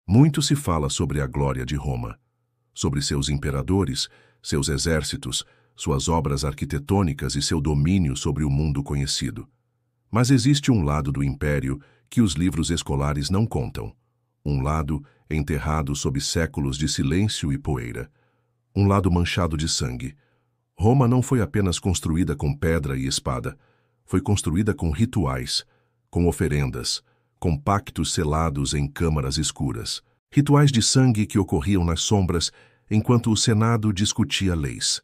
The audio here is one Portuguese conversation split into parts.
Muito se fala sobre a glória de Roma, sobre seus imperadores, seus exércitos, suas obras arquitetônicas e seu domínio sobre o mundo conhecido. Mas existe um lado do império que os livros escolares não contam. Um lado enterrado sob séculos de silêncio e poeira. Um lado manchado de sangue. Roma não foi apenas construída com pedra e espada. Foi construída com rituais, com oferendas, com pactos selados em câmaras escuras. Rituais de sangue que ocorriam nas sombras enquanto o Senado discutia leis.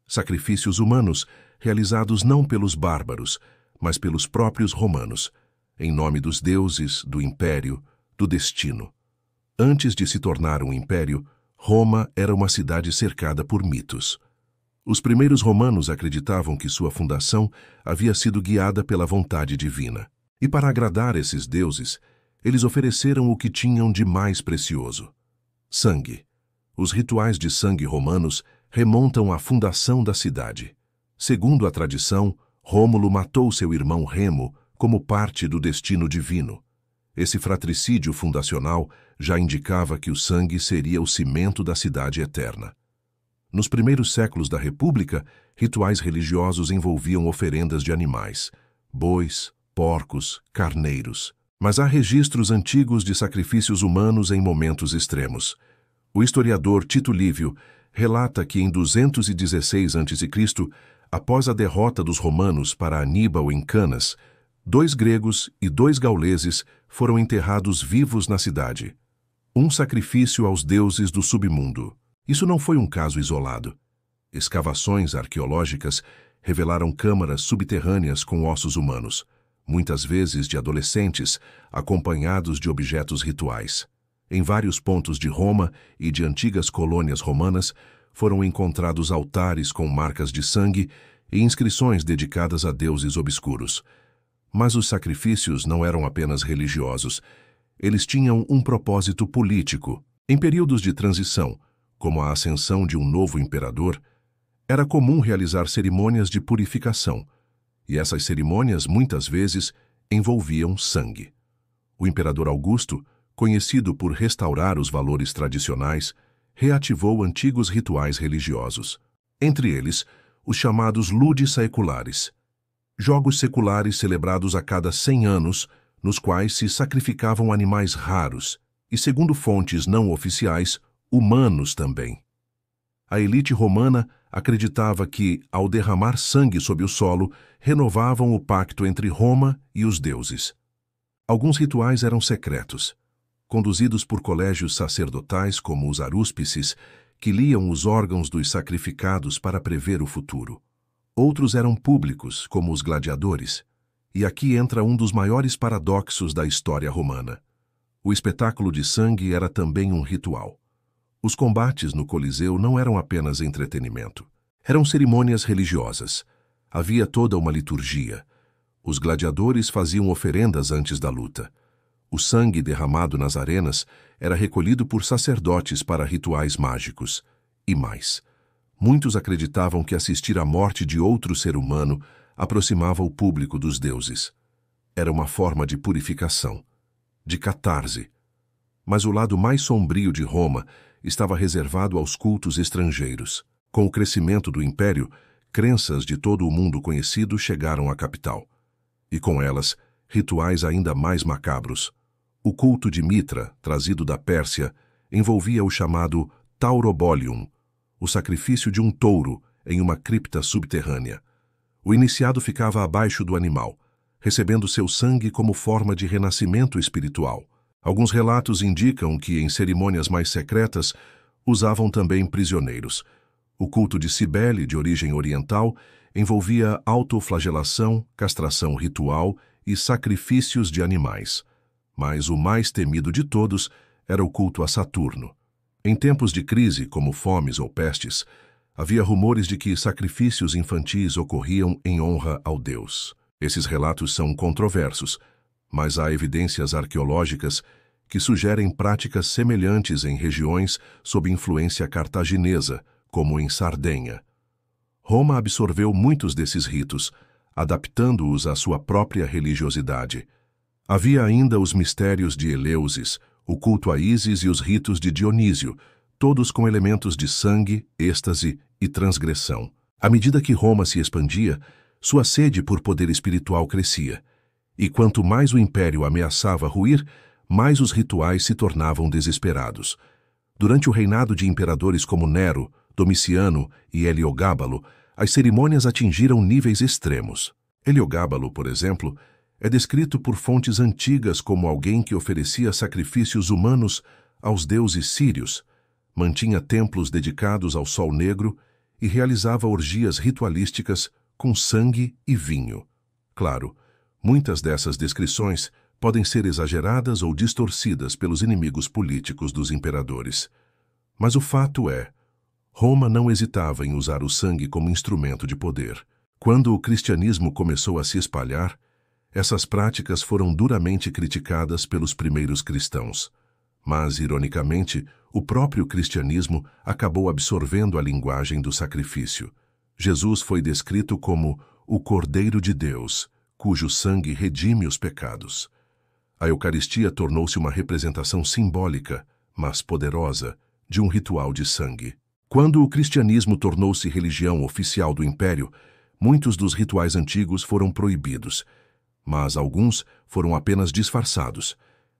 Sacrifícios humanos realizados não pelos bárbaros, mas pelos próprios romanos, em nome dos deuses, do império, do destino. Antes de se tornar um império, Roma era uma cidade cercada por mitos. Os primeiros romanos acreditavam que sua fundação havia sido guiada pela vontade divina. E para agradar esses deuses, eles ofereceram o que tinham de mais precioso: sangue. Os rituais de sangue romanos remontam à fundação da cidade. Segundo a tradição, Rômulo matou seu irmão Remo como parte do destino divino. Esse fratricídio fundacional já indicava que o sangue seria o cimento da cidade eterna. Nos primeiros séculos da República, rituais religiosos envolviam oferendas de animais, bois, porcos, carneiros. Mas há registros antigos de sacrifícios humanos em momentos extremos. O historiador Tito Livio relata que em 216 a.C., após a derrota dos romanos para Aníbal em Canas, 2 gregos e 2 gauleses foram enterrados vivos na cidade. Um sacrifício aos deuses do submundo. Isso não foi um caso isolado. Escavações arqueológicas revelaram câmaras subterrâneas com ossos humanos, muitas vezes de adolescentes, acompanhados de objetos rituais. Em vários pontos de Roma e de antigas colônias romanas, foram encontrados altares com marcas de sangue e inscrições dedicadas a deuses obscuros. Mas os sacrifícios não eram apenas religiosos. Eles tinham um propósito político. Em períodos de transição, como a ascensão de um novo imperador, era comum realizar cerimônias de purificação, e essas cerimônias muitas vezes envolviam sangue. O imperador Augusto, conhecido por restaurar os valores tradicionais, reativou antigos rituais religiosos. Entre eles, os chamados ludi saeculares, jogos seculares celebrados a cada 100 anos, nos quais se sacrificavam animais raros e, segundo fontes não oficiais, humanos também. A elite romana acreditava que, ao derramar sangue sobre o solo, renovavam o pacto entre Roma e os deuses. Alguns rituais eram secretos, conduzidos por colégios sacerdotais como os arúspices, que liam os órgãos dos sacrificados para prever o futuro. Outros eram públicos, como os gladiadores. E aqui entra um dos maiores paradoxos da história romana. O espetáculo de sangue era também um ritual. Os combates no Coliseu não eram apenas entretenimento. Eram cerimônias religiosas. Havia toda uma liturgia. Os gladiadores faziam oferendas antes da luta. O sangue derramado nas arenas era recolhido por sacerdotes para rituais mágicos. E mais, muitos acreditavam que assistir à morte de outro ser humano aproximava o público dos deuses. Era uma forma de purificação, de catarse. Mas o lado mais sombrio de Roma estava reservado aos cultos estrangeiros. Com o crescimento do império, crenças de todo o mundo conhecido chegaram à capital. E com elas, rituais ainda mais macabros. O culto de Mitra, trazido da Pérsia, envolvia o chamado taurobolium, o sacrifício de um touro em uma cripta subterrânea. O iniciado ficava abaixo do animal, recebendo seu sangue como forma de renascimento espiritual. Alguns relatos indicam que, em cerimônias mais secretas, usavam também prisioneiros. O culto de Cibele, de origem oriental, envolvia autoflagelação, castração ritual e sacrifícios de animais. Mas o mais temido de todos era o culto a Saturno. Em tempos de crise, como fomes ou pestes, havia rumores de que sacrifícios infantis ocorriam em honra ao deus. Esses relatos são controversos, mas há evidências arqueológicas que sugerem práticas semelhantes em regiões sob influência cartaginesa, como em Sardenha. Roma absorveu muitos desses ritos, adaptando-os à sua própria religiosidade. Havia ainda os mistérios de Eleusis, o culto a Ísis e os ritos de Dionísio, todos com elementos de sangue, êxtase e transgressão. À medida que Roma se expandia, sua sede por poder espiritual crescia. E quanto mais o império ameaçava ruir, mais os rituais se tornavam desesperados. Durante o reinado de imperadores como Nero, Domiciano e Heliogábalo, as cerimônias atingiram níveis extremos. Heliogábalo, por exemplo, é descrito por fontes antigas como alguém que oferecia sacrifícios humanos aos deuses sírios, mantinha templos dedicados ao Sol Negro e realizava orgias ritualísticas com sangue e vinho. Claro, muitas dessas descrições podem ser exageradas ou distorcidas pelos inimigos políticos dos imperadores. Mas o fato é, Roma não hesitava em usar o sangue como instrumento de poder. Quando o cristianismo começou a se espalhar, essas práticas foram duramente criticadas pelos primeiros cristãos. Mas, ironicamente, o próprio cristianismo acabou absorvendo a linguagem do sacrifício. Jesus foi descrito como o Cordeiro de Deus, cujo sangue redime os pecados. A Eucaristia tornou-se uma representação simbólica, mas poderosa, de um ritual de sangue. Quando o cristianismo tornou-se religião oficial do Império, muitos dos rituais antigos foram proibidos, mas alguns foram apenas disfarçados.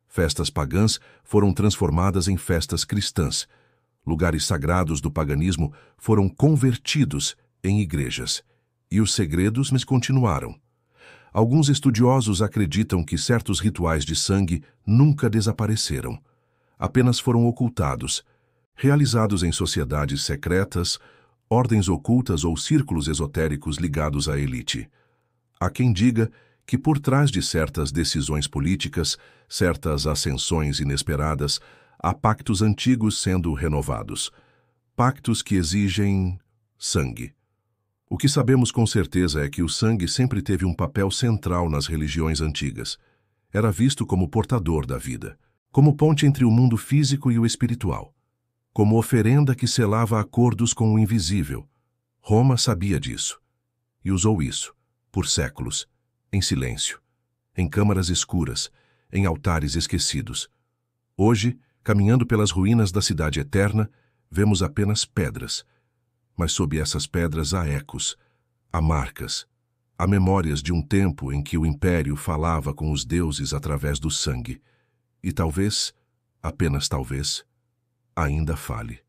Festas pagãs foram transformadas em festas cristãs. Lugares sagrados do paganismo foram convertidos em igrejas. E os segredos continuaram. Alguns estudiosos acreditam que certos rituais de sangue nunca desapareceram. Apenas foram ocultados, realizados em sociedades secretas, ordens ocultas ou círculos esotéricos ligados à elite. Há quem diga que por trás de certas decisões políticas, certas ascensões inesperadas, há pactos antigos sendo renovados. Pactos que exigem sangue. O que sabemos com certeza é que o sangue sempre teve um papel central nas religiões antigas. Era visto como portador da vida, como ponte entre o mundo físico e o espiritual, como oferenda que selava acordos com o invisível. Roma sabia disso e usou isso, por séculos, em silêncio, em câmaras escuras, em altares esquecidos. Hoje, caminhando pelas ruínas da cidade eterna, vemos apenas pedras, mas sob essas pedras há ecos, há marcas, há memórias de um tempo em que o império falava com os deuses através do sangue, e talvez, apenas talvez, ainda fale.